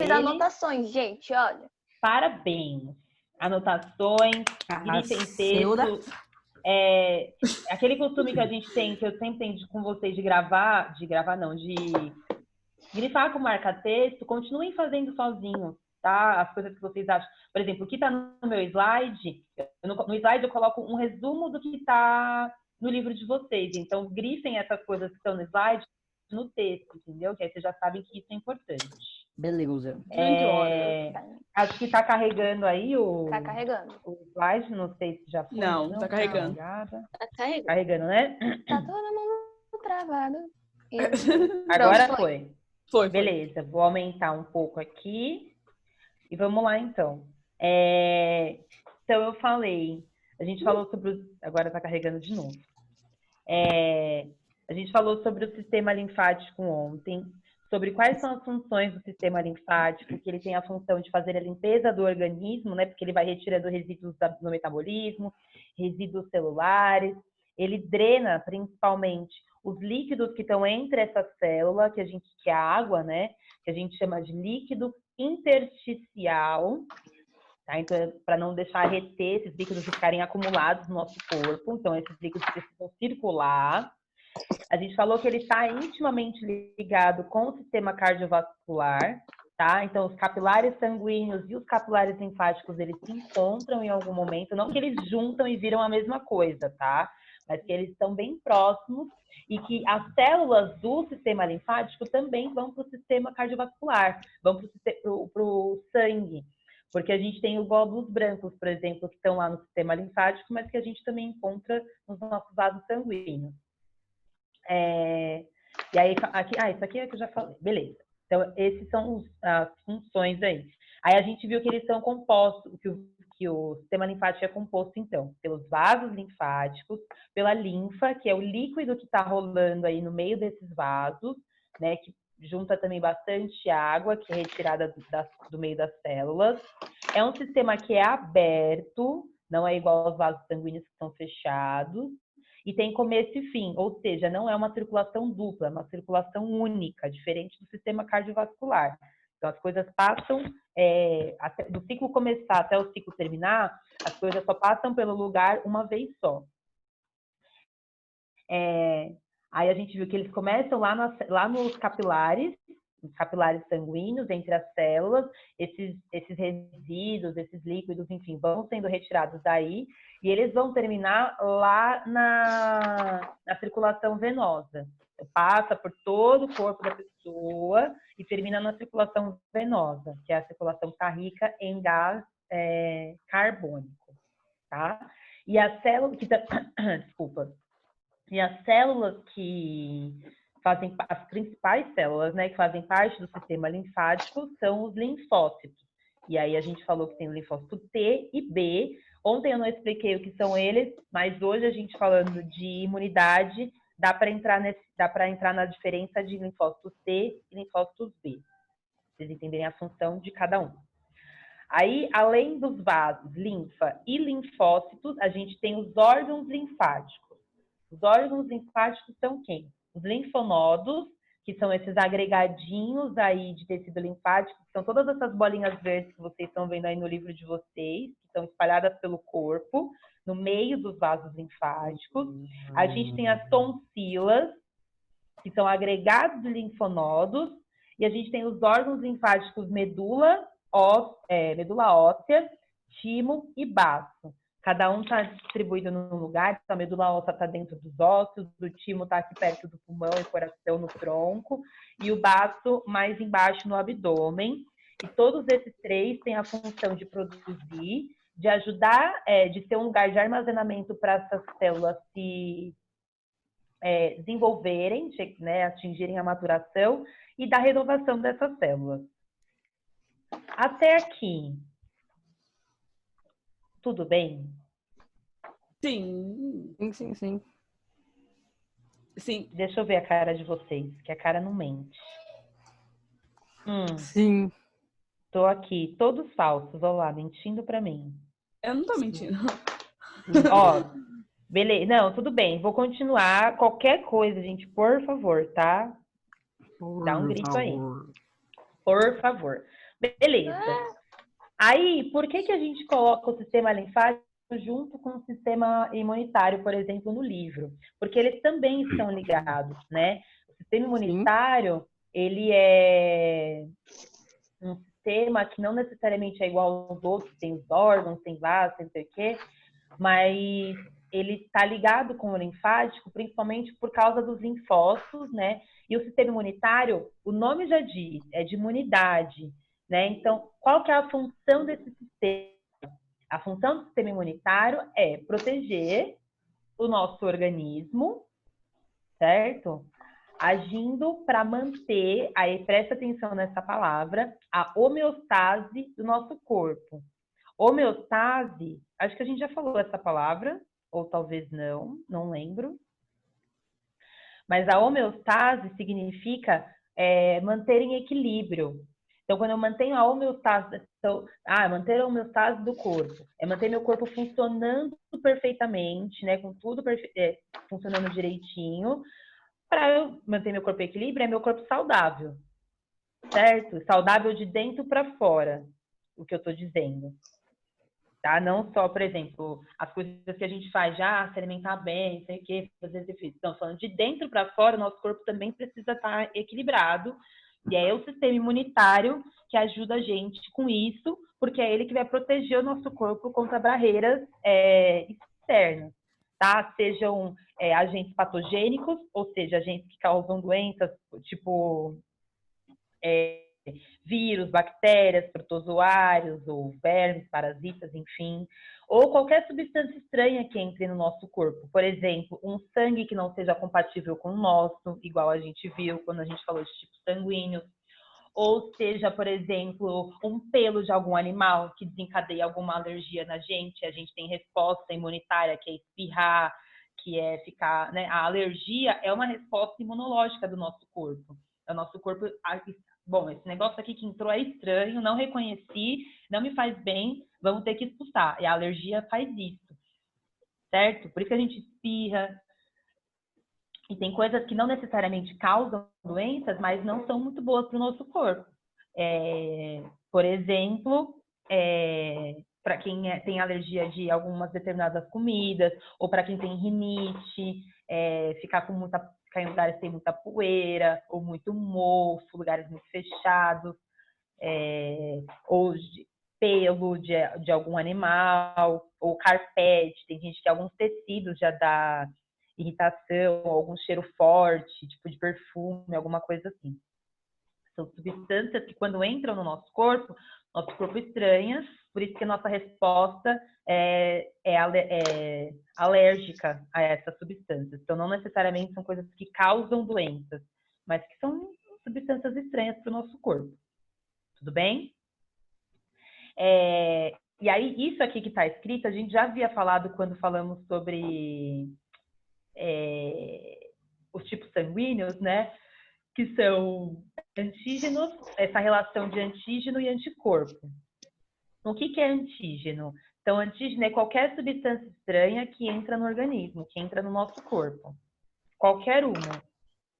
Fiz anotações, gente, olha. Parabéns. Anotações, grifem texto. Aquele costume que a gente tem, que eu sempre tenho com vocês de grifar com marca-texto, continuem fazendo sozinhos, tá? As coisas que vocês acham. Por exemplo, o que está no meu slide, no slide eu coloco um resumo do que está no livro de vocês. Então, grifem essas coisas que estão no slide no texto, entendeu? Que aí vocês já sabem que isso é importante. Beleza. Acho que está carregando aí o slide, não sei se já foi. Não, tá carregando. Tá carregando, né? Tá todo mundo travado. Agora foi. Foi. Beleza, vou aumentar um pouco aqui. E vamos lá, então. Então, eu falei... A gente falou sobre... Agora está carregando de novo. A gente falou sobre o sistema linfático ontem, sobre quais são as funções do sistema linfático, que ele tem a função de fazer a limpeza do organismo, né? Porque ele vai retirando resíduos no metabolismo, resíduos celulares. Ele drena, principalmente, os líquidos que estão entre essa célula, que é a água, né? Que a gente chama de líquido intersticial. Tá? Então, para não deixar reter esses líquidos e ficarem acumulados no nosso corpo. Então, esses líquidos precisam circular. A gente falou que ele está intimamente ligado com o sistema cardiovascular, tá? Então, os capilares sanguíneos e os capilares linfáticos, eles se encontram em algum momento, não que eles juntam e viram a mesma coisa, tá? Mas que eles estão bem próximos e que as células do sistema linfático também vão para o sistema cardiovascular, vão para o sangue. Porque a gente tem os glóbulos brancos, por exemplo, que estão lá no sistema linfático, mas que a gente também encontra nos nossos vasos sanguíneos. E aí, isso aqui é que eu já falei. Beleza. Então, esses são as funções aí. Aí a gente viu que eles são compostos, que o sistema linfático é composto, então, pelos vasos linfáticos, pela linfa, que é o líquido que está rolando aí no meio desses vasos, né, que junta também bastante água, que é retirada do meio das células. É um sistema que é aberto, não é igual aos vasos sanguíneos que são fechados, e tem começo e fim, ou seja, não é uma circulação dupla, é uma circulação única, diferente do sistema cardiovascular. Então, as coisas passam, do ciclo começar até o ciclo terminar, as coisas só passam pelo lugar uma vez só. Aí a gente viu que eles começam lá nos capilares sanguíneos, entre as células, esses resíduos, esses líquidos, enfim, vão sendo retirados daí, e eles vão terminar lá na circulação venosa. Passa por todo o corpo da pessoa e termina na circulação venosa, que é a circulação que está rica em gás carbônico, tá? E a célula desculpa. E as células que fazem, as principais células, né, que fazem parte do sistema linfático são os linfócitos. E aí a gente falou que tem o linfócito T e B. Ontem eu não expliquei o que são eles, mas hoje a gente falando de imunidade, dá para entrar na diferença de linfócitos T e linfócitos B. Vocês entenderem a função de cada um. Aí, além dos vasos, linfa e linfócitos, a gente tem os órgãos linfáticos. Os órgãos linfáticos são quem? Os linfonodos, que são esses agregadinhos aí de tecido linfático, que são todas essas bolinhas verdes que vocês estão vendo aí no livro de vocês, que estão espalhadas pelo corpo, no meio dos vasos linfáticos. A gente tem as tonsilas, que são agregados de linfonodos, e a gente tem os órgãos linfáticos medula óssea, timo e baço. Cada um está distribuído num lugar, a medula óssea está dentro dos ossos, o timo está aqui perto do pulmão e coração, no tronco, e o baço mais embaixo no abdômen. E todos esses três têm a função de produzir, de ajudar, de ser um lugar de armazenamento para essas células se desenvolverem, né, atingirem a maturação e da renovação dessas células. Até aqui, tudo bem? Sim. Sim. Sim. Deixa eu ver a cara de vocês, que a cara não mente. Sim. Tô aqui, todos falsos, olha lá, mentindo pra mim. Eu não tô mentindo. Ó, beleza. Não, tudo bem, vou continuar. Qualquer coisa, gente, por favor, tá? Dá um grito aí. Por favor. Beleza. Aí, por que a gente coloca o sistema linfático junto com o sistema imunitário, por exemplo, no livro? Porque eles também estão ligados, né? O sistema imunitário, ele é um sistema que não necessariamente é igual aos outros, tem os órgãos, tem vasos, tem não sei o quê, mas ele está ligado com o linfático, principalmente por causa dos linfócitos, né? E o sistema imunitário, o nome já diz, é de imunidade, né? Então, qual que é a função desse sistema? A função do sistema imunitário é proteger o nosso organismo, certo? Agindo para manter, aí presta atenção nessa palavra, a homeostase do nosso corpo. Homeostase, acho que a gente já falou essa palavra, ou talvez não lembro. Mas a homeostase significa manter em equilíbrio. Então, quando eu mantenho a homeostase, manter a homeostase do corpo, é manter meu corpo funcionando perfeitamente, né, com tudo funcionando direitinho. Para eu manter meu corpo em equilíbrio, é meu corpo saudável, certo? Saudável de dentro para fora, o que eu estou dizendo. Tá? Não só, por exemplo, as coisas que a gente faz já, se alimentar bem, sei o quê, fazer exercício. Então, falando de dentro para fora, o nosso corpo também precisa estar equilibrado. E é o sistema imunitário que ajuda a gente com isso, porque é ele que vai proteger o nosso corpo contra barreiras externas, tá? Sejam agentes patogênicos, ou seja, agentes que causam doenças, tipo vírus, bactérias, protozoários ou vermes, parasitas, enfim, ou qualquer substância estranha que entre no nosso corpo. Por exemplo, um sangue que não seja compatível com o nosso, igual a gente viu quando a gente falou de tipos sanguíneos, ou seja, por exemplo, um pelo de algum animal que desencadeia alguma alergia na gente, a gente tem resposta imunitária, que é espirrar, que é ficar, né? A alergia é uma resposta imunológica do nosso corpo. O nosso corpo, bom, esse negócio aqui que entrou é estranho, não reconheci, não me faz bem, vamos ter que expulsar. E a alergia faz isso, certo? Por isso que a gente espirra. E tem coisas que não necessariamente causam doenças, mas não são muito boas para o nosso corpo. Por exemplo, para quem tem alergia de algumas determinadas comidas, ou para quem tem rinite, ficar em lugares que tem muita poeira, ou muito mofo, lugares muito fechados, ou de pelo de algum animal, ou carpete. Tem gente que alguns tecidos já dá irritação, algum cheiro forte, tipo de perfume, alguma coisa assim. São substâncias que quando entram no nosso corpo estranha, por isso que a nossa resposta é alérgica a essas substâncias. Então, não necessariamente são coisas que causam doenças, mas que são substâncias estranhas para o nosso corpo. Tudo bem? E aí, isso aqui que está escrito, a gente já havia falado quando falamos sobre os tipos sanguíneos, né? Que são antígenos, essa relação de antígeno e anticorpo. O que é antígeno? Então, antígeno é qualquer substância estranha que entra no organismo, que entra no nosso corpo. Qualquer uma.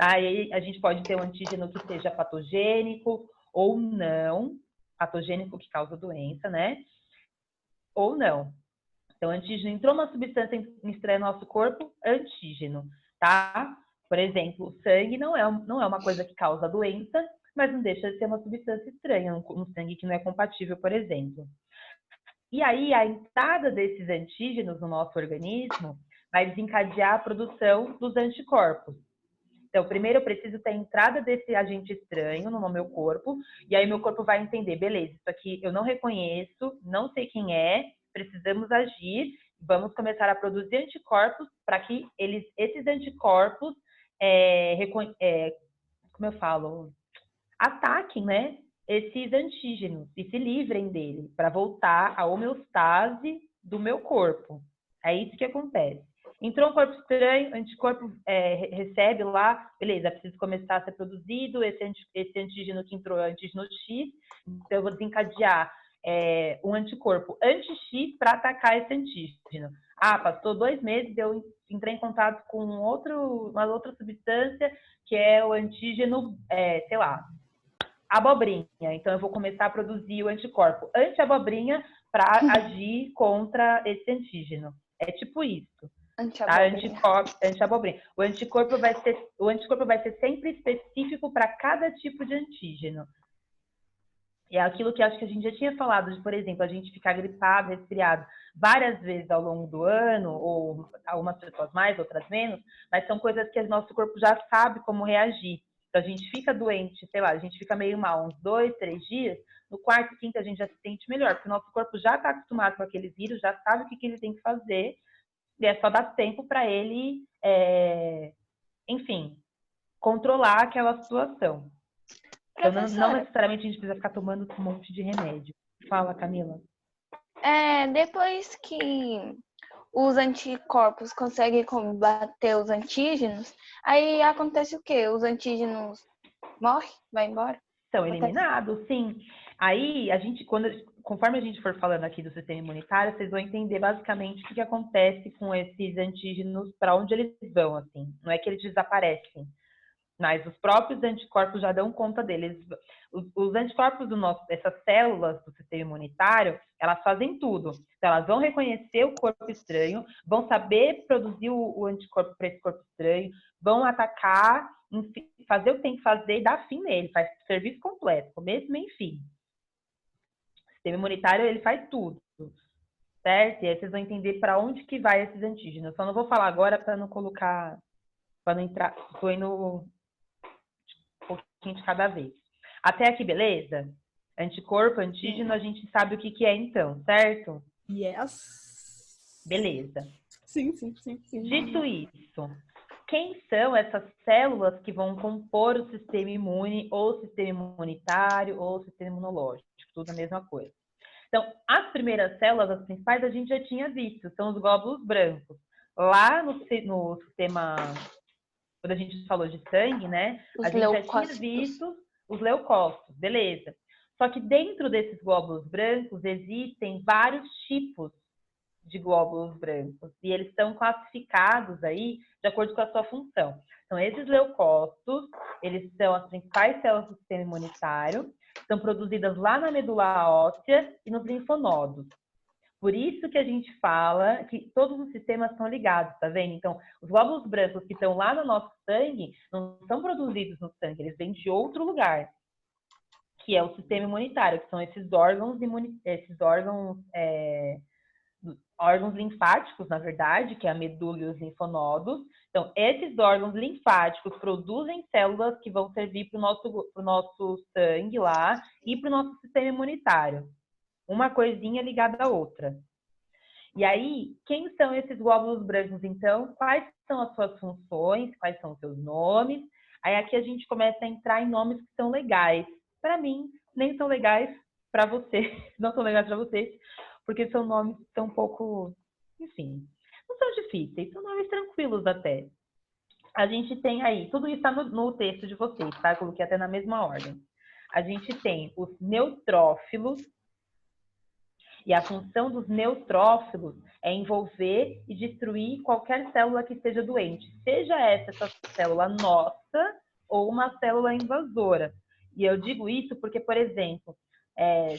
Aí a gente pode ter um antígeno que seja patogênico ou não, patogênico que causa doença, né? Ou não. Então, antígeno entrou uma substância estranha no nosso corpo, antígeno, tá? Por exemplo, o sangue não é uma coisa que causa doença, mas não deixa de ser uma substância estranha, um sangue que não é compatível, por exemplo. E aí, a entrada desses antígenos no nosso organismo vai desencadear a produção dos anticorpos. Então, primeiro eu preciso ter a entrada desse agente estranho no meu corpo, e aí meu corpo vai entender, beleza, isso aqui eu não reconheço, não sei quem é, precisamos agir, vamos começar a produzir anticorpos para que esses anticorpos, como eu falo, ataquem, né, esses antígenos e se livrem dele, para voltar à homeostase do meu corpo. É isso que acontece. Entrou um corpo estranho, anticorpo recebe lá, beleza, precisa começar a ser produzido, esse antígeno que entrou é antígeno X, então eu vou desencadear um anticorpo anti-X para atacar esse antígeno. Passou 2 meses, eu entrei em contato com uma outra substância, que é o antígeno, sei lá, abobrinha. Então, eu vou começar a produzir o anticorpo anti-abobrinha para agir contra esse antígeno. É tipo isso. Tá? Anti-abobrinha. Anti-abobrinha. O anticorpo vai ser sempre específico para cada tipo de antígeno. E é aquilo que acho que a gente já tinha falado, de, por exemplo, a gente ficar gripado, resfriado várias vezes ao longo do ano, ou algumas pessoas mais, outras menos, mas são coisas que o nosso corpo já sabe como reagir. Então, a gente fica doente, sei lá, a gente fica meio mal uns 2, 3 dias, no quarto, quinto a gente já se sente melhor, porque o nosso corpo já está acostumado com aquele vírus, já sabe o que ele tem que fazer, e é só dar tempo para ele, enfim, controlar aquela situação. Então, não necessariamente a gente precisa ficar tomando um monte de remédio. Fala, Camila. Depois que os anticorpos conseguem combater os antígenos, aí acontece o quê? Os antígenos morrem? Vai embora? São eliminados, sim. Aí, conforme a gente for falando aqui do sistema imunitário, vocês vão entender basicamente o que acontece com esses antígenos, para onde eles vão, assim. Não é que eles desaparecem, mas os próprios anticorpos já dão conta deles. Os anticorpos essas células do sistema imunitário, elas fazem tudo. Então, elas vão reconhecer o corpo estranho, vão saber produzir o anticorpo para esse corpo estranho, vão atacar, enfim, fazer o que tem que fazer e dar fim nele, faz serviço completo, começo, meio e fim. O sistema imunitário, ele faz tudo, certo? E aí vocês vão entender para onde que vai esses antígenos. Só não vou falar agora para não colocar, para não entrar, tô indo pouquinho de cada vez. Até aqui, beleza? Anticorpo, antígeno, a gente sabe o que é então, certo? Yes. Beleza. Sim. Dito isso, quem são essas células que vão compor o sistema imune, ou o sistema imunitário, ou o sistema imunológico? Tudo a mesma coisa. Então, as primeiras células, as principais, a gente já tinha visto, são os glóbulos brancos. Lá no sistema... Quando a gente falou de sangue, né? A gente já tinha visto os leucócitos, beleza. Só que dentro desses glóbulos brancos existem vários tipos de glóbulos brancos e eles estão classificados aí de acordo com a sua função. Então, esses leucócitos, eles são as principais células do sistema imunitário, são produzidas lá na medula óssea e nos linfonodos. Por isso que a gente fala que todos os sistemas estão ligados, tá vendo? Então, os glóbulos brancos que estão lá no nosso sangue não são produzidos no sangue, eles vêm de outro lugar, que é o sistema imunitário, que são esses órgãos linfáticos, na verdade, que é a medula e os linfonodos. Então, esses órgãos linfáticos produzem células que vão servir para o nosso sangue lá e para o nosso sistema imunitário. Uma coisinha ligada à outra. E aí, quem são esses glóbulos brancos, então? Quais são as suas funções? Quais são os seus nomes? Aí aqui a gente começa a entrar em nomes que são legais. Para mim, nem são legais para você. Não são legais para vocês, porque são nomes que são um pouco... Enfim, não são difíceis, são nomes tranquilos até. A gente tem aí, tudo isso está no texto de vocês, tá? Eu coloquei até na mesma ordem. A gente tem os neutrófilos, e a função dos neutrófilos é envolver e destruir qualquer célula que esteja doente, seja essa célula nossa ou uma célula invasora. E eu digo isso porque, por exemplo,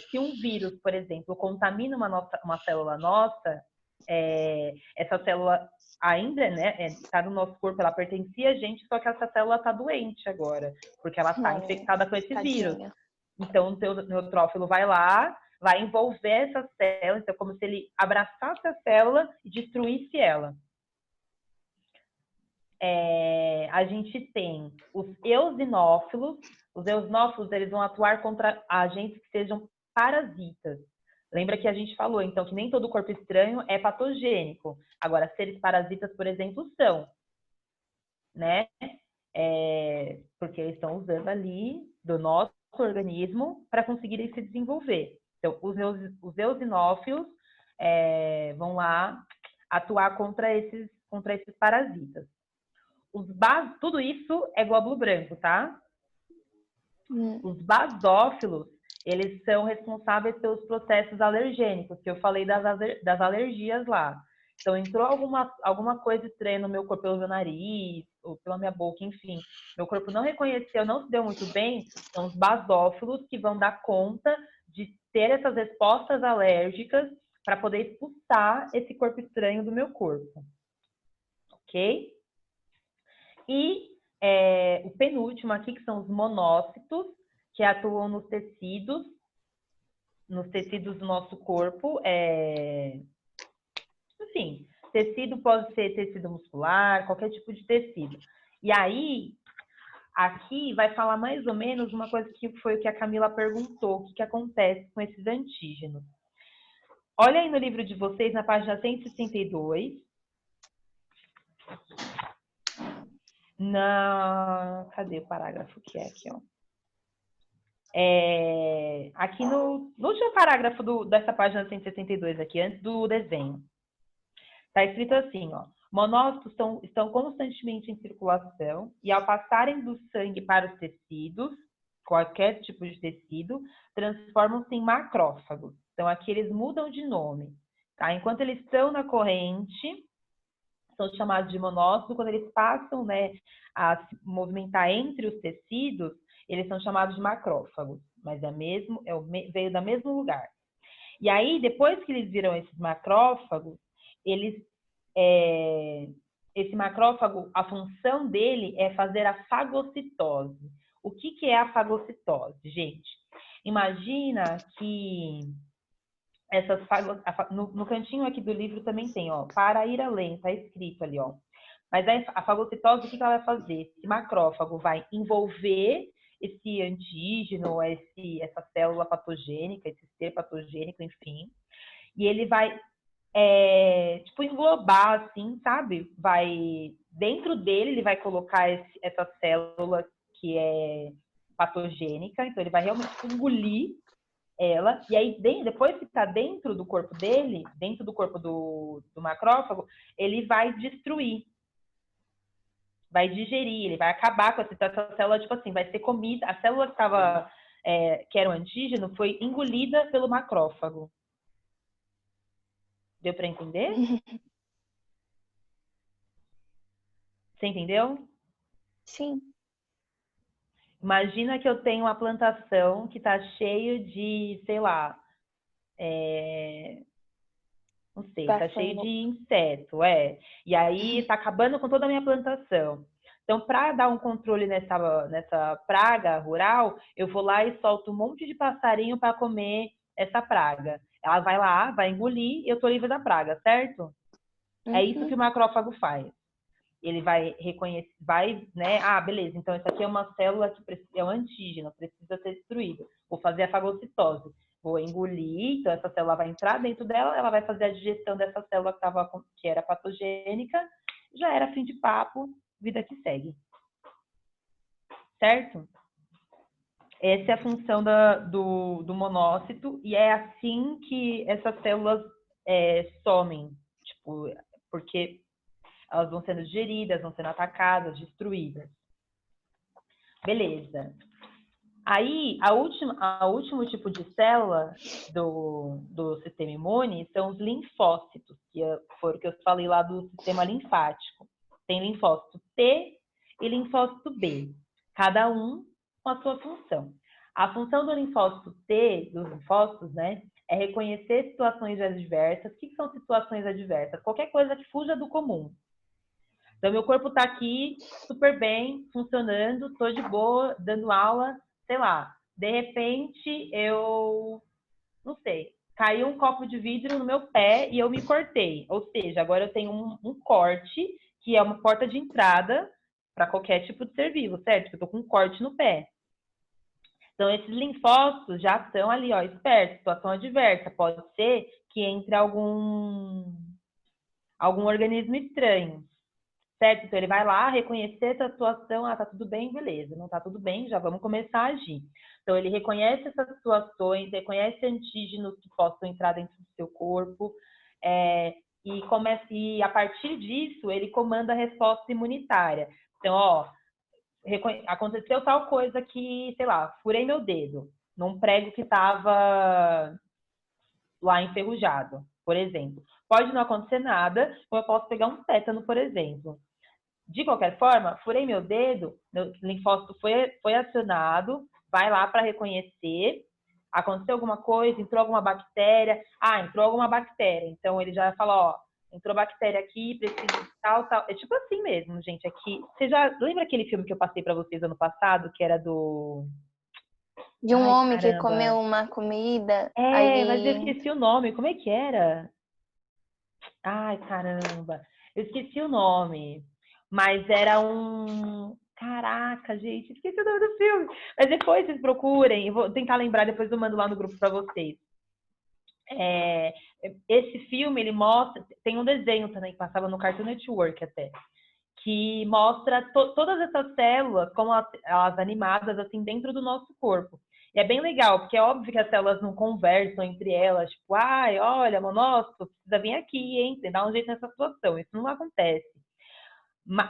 se um vírus, por exemplo, contamina uma célula nossa, essa célula ainda está no nosso corpo, ela pertencia a gente, só que essa célula está doente agora, porque ela está infectada com esse vírus. Então, o teu neutrófilo vai lá, vai envolver essa célula, então é como se ele abraçasse a célula e destruísse ela. A gente tem os eosinófilos. Os eosinófilos, eles vão atuar contra agentes que sejam parasitas. Lembra que a gente falou, então, que nem todo corpo estranho é patogênico. Agora, seres parasitas, por exemplo, são, né? Porque eles estão usando ali do nosso organismo para conseguirem se desenvolver. Então, os eosinófilos vão lá atuar contra esses parasitas. Tudo isso é glóbulo branco, tá? Os basófilos, eles são responsáveis pelos processos alergênicos, que eu falei das alergias lá. Então, entrou alguma coisa estranha no meu corpo, pelo meu nariz, ou pela minha boca, enfim, meu corpo não reconheceu, não se deu muito bem, são os basófilos que vão dar conta de ter essas respostas alérgicas para poder expulsar esse corpo estranho do meu corpo. Ok? E o penúltimo aqui, que são os monócitos, que atuam nos tecidos do nosso corpo. Enfim, tecido pode ser tecido muscular, qualquer tipo de tecido. E aí, aqui vai falar mais ou menos uma coisa que foi o que a Camila perguntou, o que acontece com esses antígenos. Olha aí no livro de vocês, na página 162. Cadê o parágrafo que é aqui, ó? Aqui no último parágrafo dessa página 162 aqui, antes do desenho. Está escrito assim, ó. Monócitos estão constantemente em circulação e ao passarem do sangue para os tecidos, qualquer tipo de tecido, transformam-se em macrófagos. Então, aqui eles mudam de nome. Tá? Enquanto eles estão na corrente, são chamados de monócitos. Quando eles passam, né, a se movimentar entre os tecidos, eles são chamados de macrófagos. Mas veio do mesmo lugar. E aí, depois que eles viram esses macrófagos, esse macrófago, a função dele é fazer a fagocitose. O que é a fagocitose, gente? Imagina que no cantinho aqui do livro também tem, ó, para ir além, tá escrito ali, ó. Mas a fagocitose, o que ela vai fazer? Esse macrófago vai envolver esse antígeno, essa célula patogênica, esse ser patogênico, enfim, e ele vai tipo, englobar, assim, sabe? Dentro dele, ele vai colocar essa célula que é patogênica, então ele vai realmente engolir ela, e aí depois que está dentro do corpo dele, dentro do corpo do macrófago, ele vai destruir, vai digerir, ele vai acabar com essa célula, tipo assim, vai ser comida, a célula que estava, que era o antígeno, foi engolida pelo macrófago. Deu para entender? Você entendeu? Sim. Imagina que eu tenho uma plantação que está cheio de, sei lá, não sei, está cheio de inseto, E aí está acabando com toda a minha plantação. Então, para dar um controle nessa praga rural, eu vou lá e solto um monte de passarinho para comer essa praga. Ela vai lá, vai engolir e eu estou livre da praga, certo? É isso que o macrófago faz. Ele vai reconhecer, né? Ah, beleza, então essa aqui é uma célula que é um antígeno, precisa ser destruído. Vou fazer a fagocitose. Vou engolir, então essa célula vai entrar dentro dela, ela vai fazer a digestão dessa célula que era patogênica, já era fim de papo, vida que segue. Certo? Essa é a função do monócito, e é assim que essas células somem, tipo, porque elas vão sendo digeridas, vão sendo atacadas, destruídas. Beleza. Aí, o último tipo de célula do sistema imune são os linfócitos, que foi o que eu falei lá do sistema linfático. Tem linfócito T e linfócito B, cada um com a sua função. A função do linfócito T, dos linfócitos, né, é reconhecer situações adversas. O que são situações adversas? Qualquer coisa que fuja do comum. Então, meu corpo está aqui super bem, funcionando, estou de boa, dando aula, sei lá. De repente, não sei, caiu um copo de vidro no meu pé e eu me cortei. Ou seja, agora eu tenho um corte, que é uma porta de entrada para qualquer tipo de ser vivo, certo? Eu estou com um corte no pé. Então, esses linfócitos já estão ali, ó, espertos, situação adversa. Pode ser que entre algum organismo estranho. Certo? Então, ele vai lá reconhecer essa situação, tá tudo bem, beleza. Não tá tudo bem, já vamos começar a agir. Então, ele reconhece essas situações, reconhece antígenos que possam entrar dentro do seu corpo, e a partir disso, ele comanda a resposta imunitária. Então, ó, aconteceu tal coisa que, sei lá, furei meu dedo num prego que estava lá enferrujado, por exemplo. Pode não acontecer nada, ou eu posso pegar um tétano, por exemplo. De qualquer forma, furei meu dedo, meu linfócito foi acionado, vai lá para reconhecer, aconteceu alguma coisa, entrou alguma bactéria, entrou alguma bactéria, então ele já fala, ó, entrou bactéria aqui, precisa de tal, tal, é tipo assim mesmo, gente, aqui, você já lembra aquele filme que eu passei para vocês ano passado, que era do... De um Ai, homem que caramba. comeu uma comida, Mas eu aí esqueci o nome, como é que era? Ai, caramba, eu esqueci o nome, mas era um... Caraca, gente, esqueci o nome do filme. Mas depois vocês procurem, eu vou tentar lembrar, depois eu mando lá no grupo para vocês. Esse filme, ele mostra... Tem um desenho também que passava no Cartoon Network até, que mostra todas essas células, como elas animadas, assim, dentro do nosso corpo. E é bem legal, porque é óbvio que as células não conversam entre elas, tipo, olha, monócito, precisa vir aqui, hein? Você dá um jeito nessa situação. Isso não acontece.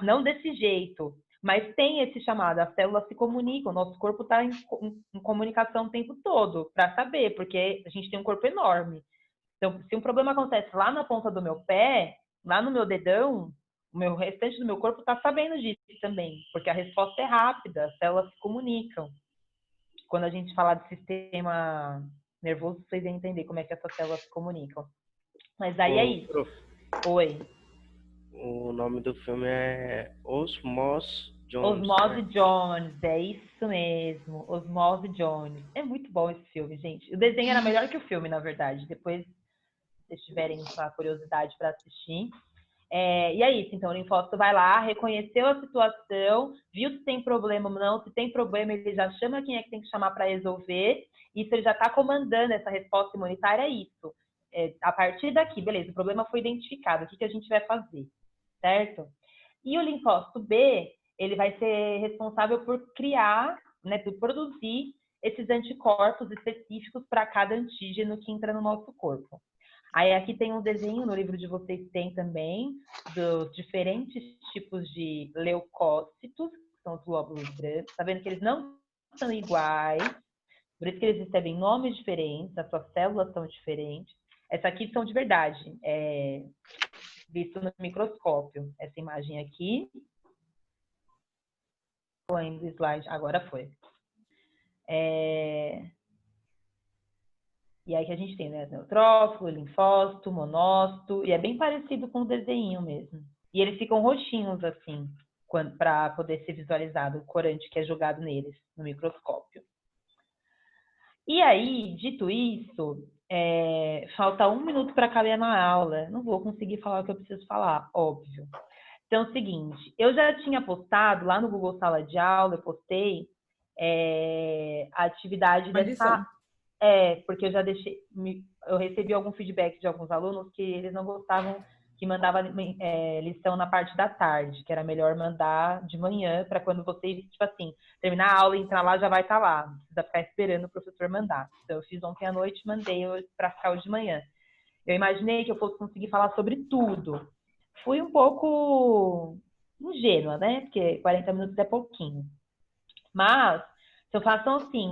Não desse jeito. Mas tem esse chamado, as células se comunicam, o nosso corpo está em comunicação o tempo todo, para saber, porque a gente tem um corpo enorme. Então, se um problema acontece lá na ponta do meu pé, lá no meu dedão, o restante do meu corpo está sabendo disso também, porque a resposta é rápida, as células se comunicam. Quando a gente falar de sistema nervoso, vocês vão entender como é que essas células se comunicam. Mas aí é isso. Prof, Oi. o nome do filme é Osmose Jones. Osmose Né? Jones, é isso mesmo. Osmose Jones. É muito bom esse filme, gente. O desenho era melhor que o filme, na verdade. Depois, se vocês tiverem a curiosidade para assistir. E é isso, então o linfócito vai lá, reconheceu a situação, viu se tem problema ou não, se tem problema ele já chama quem é que tem que chamar para resolver, isso ele já está comandando essa resposta imunitária, é isso. A partir daqui, beleza, o problema foi identificado, o que a gente vai fazer, certo? E o linfócito B, ele vai ser responsável por criar, né, por produzir esses anticorpos específicos para cada antígeno que entra no nosso corpo. Aí aqui tem um desenho, no livro de vocês tem também, dos diferentes tipos de leucócitos, que são os glóbulos brancos. Tá vendo que eles não são iguais, por isso que eles recebem nomes diferentes, as suas células são diferentes. Essa aqui são de verdade, visto no microscópio. Essa imagem aqui. Foi do slide, agora foi. E aí que a gente tem, né? Neutrófilo, linfócito, monócito, e é bem parecido com o desenho mesmo. E eles ficam roxinhos, assim, para poder ser visualizado o corante que é jogado neles, no microscópio. E aí, dito isso, falta 1 minuto para acabar a aula. Não vou conseguir falar o que eu preciso falar, óbvio. Então, é o seguinte, eu já tinha postado lá no Google Sala de Aula, eu postei a atividade dessa... porque eu já deixei, eu recebi algum feedback de alguns alunos que eles não gostavam que mandava lição na parte da tarde, que era melhor mandar de manhã, para quando vocês, tipo assim, terminar a aula e entrar lá, já vai estar lá, não precisa ficar esperando o professor mandar. Então, eu fiz ontem à noite, mandei para ficar hoje de manhã. Eu imaginei que eu fosse conseguir falar sobre tudo. Fui um pouco ingênua, né? Porque 40 minutos é pouquinho. Mas, se eu faço assim,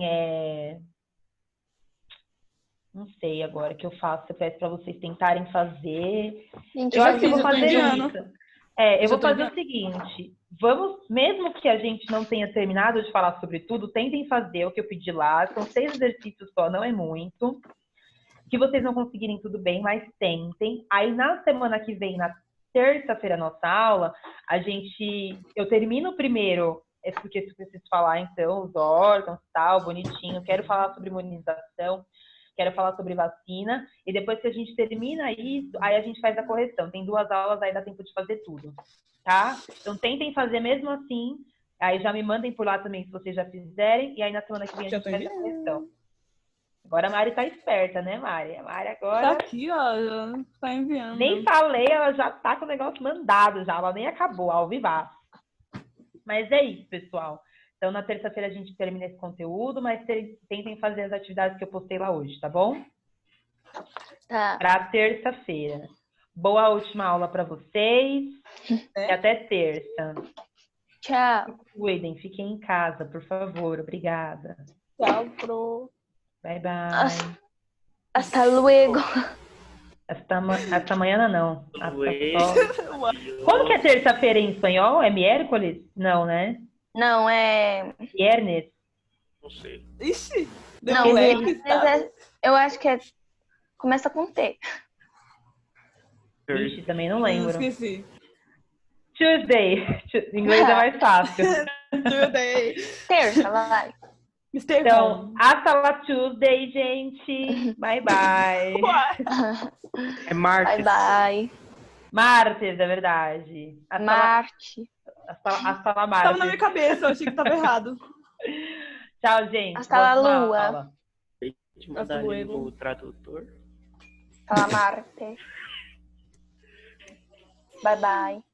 não sei agora o que eu faço. Eu peço para vocês tentarem fazer. gente, Eu acho que eu fiz, vou eu tô fazer enviando. isso. Eu vou fazer o seguinte. Vamos, mesmo que a gente não tenha terminado de falar sobre tudo, tentem fazer o que eu pedi lá. São 6 exercícios só, não é muito. Que vocês não conseguirem, tudo bem, mas tentem. Aí, na semana que vem, na terça-feira, nossa aula, eu termino primeiro, porque eu preciso falar, então, os órgãos, tal, bonitinho. Quero falar sobre imunização, quero falar sobre vacina. E depois que a gente termina isso, aí a gente faz a correção. Tem 2 aulas, aí dá tempo de fazer tudo, tá? Então, tentem fazer mesmo assim. Aí já me mandem por lá também, se vocês já fizerem. E aí, na semana que vem, a gente faz a correção. Agora a Mari tá esperta, né, Mari? A Mari agora... Tá aqui, ó, já tá enviando. Nem falei, ela já tá com o negócio mandado já, ela nem acabou, ao vivaço. Mas é isso, pessoal. Então, na terça-feira a gente termina esse conteúdo, mas tentem fazer as atividades que eu postei lá hoje, tá bom? tá. Pra terça-feira. Boa última aula para vocês. E até terça. Tchau. Cuidem, fiquem em casa, por favor. Obrigada. Tchau, pro. Bye, bye. Hasta luego. Esta manhã não. Joelho. Como que é terça-feira em espanhol? É miércoles? Não, né? Não, é. Viernes. Não sei. Ixi, deu Não, um leque, viernes tá? eu acho que é. Começa com T. Ixi, também não lembro. Esqueci. Tuesday. Em inglês é mais fácil. Today. Terça, vai. Mr. Então, Home. hasta la Tuesday, gente. Bye, bye. É Bye, martes. bye. Martes, é verdade. Marte. Hasta la Tava na minha martes. cabeça, eu achei que tava errado. Tchau, gente. Hasta la Boa lua. aula. Te mandar ali luego. no tradutor. Hasta la Marte. Bye, bye.